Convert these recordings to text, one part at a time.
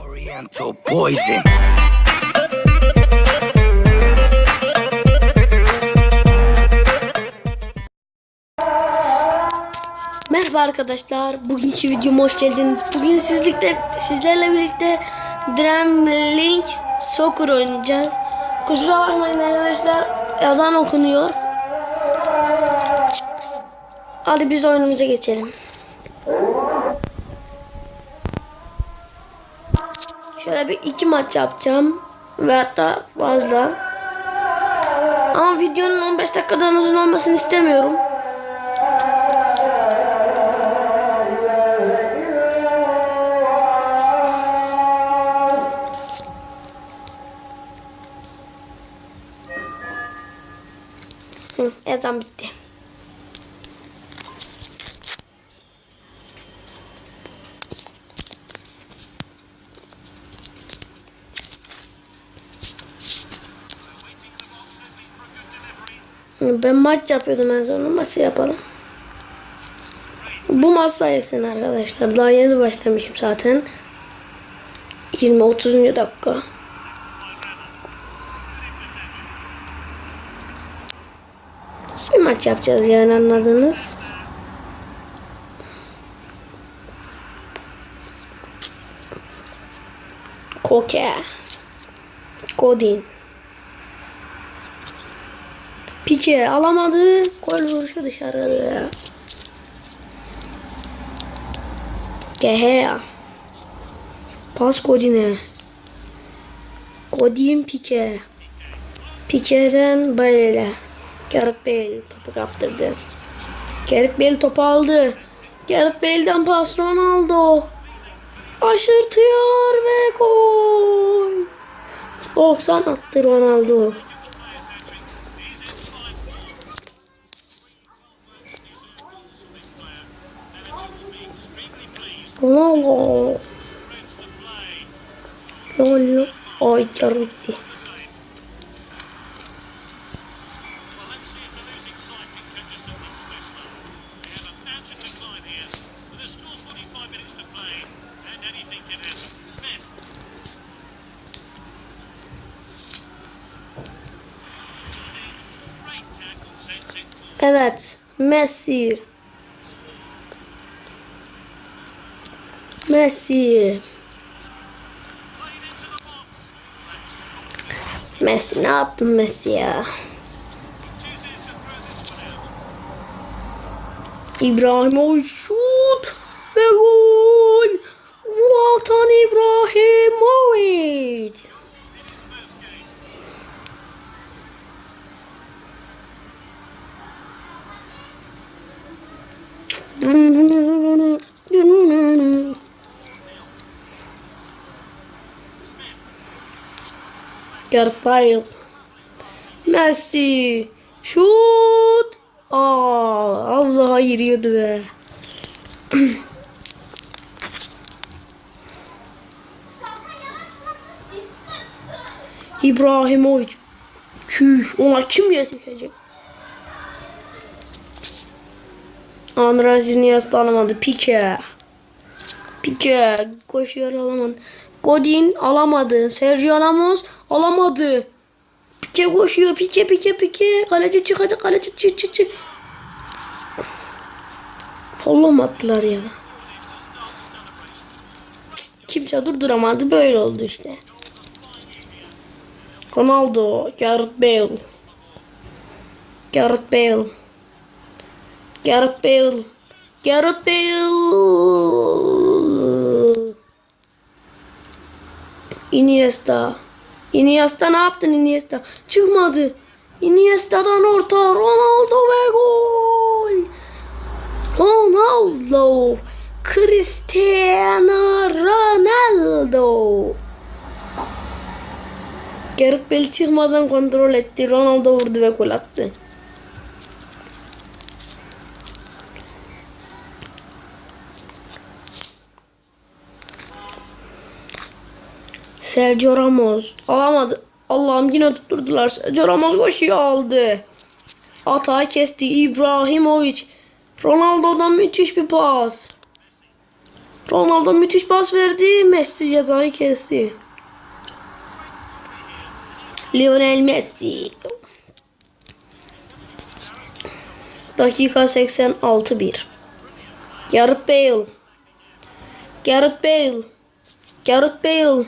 Oriental poison. Merhaba arkadaşlar, bugünkü videoma hoş geldiniz. Bugün sizlerle birlikte Dreamlink Soccer oynayacağız. Kusura bakmayın arkadaşlar, ezan okunuyor. Hadi biz oyunumuza geçelim. Şöyle bir iki maç yapacağım ve hatta fazla. Ama videonun 15 dakikadan uzun olmasını istemiyorum. Ezan bitti. Ben maç yapıyordum, en son maçı yapalım. Bu maç sayesinde arkadaşlar. Daha yeni başlamışım zaten. 20-30. dakika. Bir maç yapacağız yani, anladınız. Koke. Godin. Pique alamadı. Gol vuruşu dışarıda. Gehea. Pas Godin'e. Godin Pique. Pique'den Bale'yle. Gareth Bale topu kaptırdı. Gareth Bale topu aldı. Gareth Bale'den pas Ronaldo. Aşırtıyor ve gol. 90 attı Ronaldo. Ronaldo. Ronaldo. Ay yarıktı. Evet, Messi. Messi ne yaptın Messi ya? İbrahimovic şut ve gol. Zlatan İbrahimovic. Gareth Bale. Messi. Şut. Az daha giriyordu be. İbrahimovic. Çüş. Ona kim yetişecek? Andres Iniesta alamadı. Pique koşuyor, alamadı. Godin alamadı. Sergio Ramos alamadı. Pique koşuyor. Pique. Kaleci çıkacak. Kaleci çık. Follow'um attılar ya. Kimse durduramadı. Böyle oldu işte. Ronaldo. Gareth Bale. Iniesta ne yaptın Iniesta? Çıkmadı. Iniesta'dan orta. Ronaldo ve gol. Ronaldo. Cristiano Ronaldo. Gareth Bale çıkmadan kontrol etti. Ronaldo vurdu ve gol attı. Sergio Ramos alamadı. Allah'ım, yine tutturdular. Sergio Ramos koşuyor, aldı. Atağı kesti İbrahimovic. Ronaldo'dan müthiş bir pas. Ronaldo müthiş pas verdi. Messi cezayı kesti. Lionel Messi. Dakika 86-1. Gareth Bale. Gareth Bale. Gareth Bale.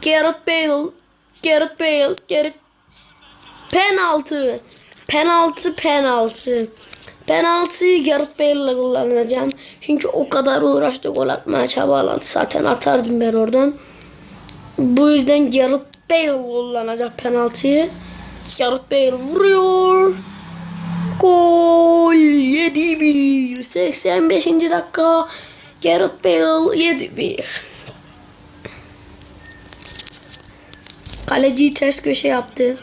Gareth Bale. Gareth Bale. Gareth. Penaltı. Penaltı. Penaltı. Penaltıyı Gareth Bale'la kullanacağım. Çünkü o kadar uğraştı, gol atmaya çabaladı. Zaten atardım ben oradan. Bu yüzden Gareth Bale kullanacak penaltıyı. Gareth Bale vuruyor. Gol. 7-1. 85. dakika. Gareth Bale 7-1. Kaleciyi ters köşe yaptı.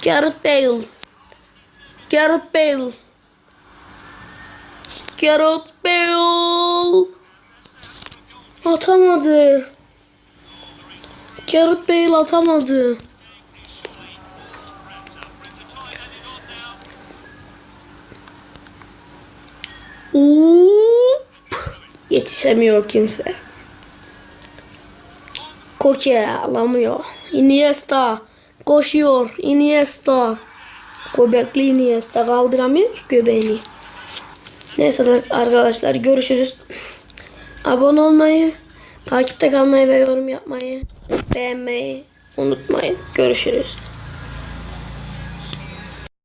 Gareth Bale. Gareth Bale. Gareth Bale. Atamadı. Gareth Bale atamadı. Yetişemiyor kimse. Koke alamıyor. Iniesta koşuyor. Iniesta. Göbekli Iniesta kaldıramıyor ki göbeğini. Neyse arkadaşlar, görüşürüz. Abone olmayı, takipte kalmayı ve yorum yapmayı, beğenmeyi unutmayın. Görüşürüz.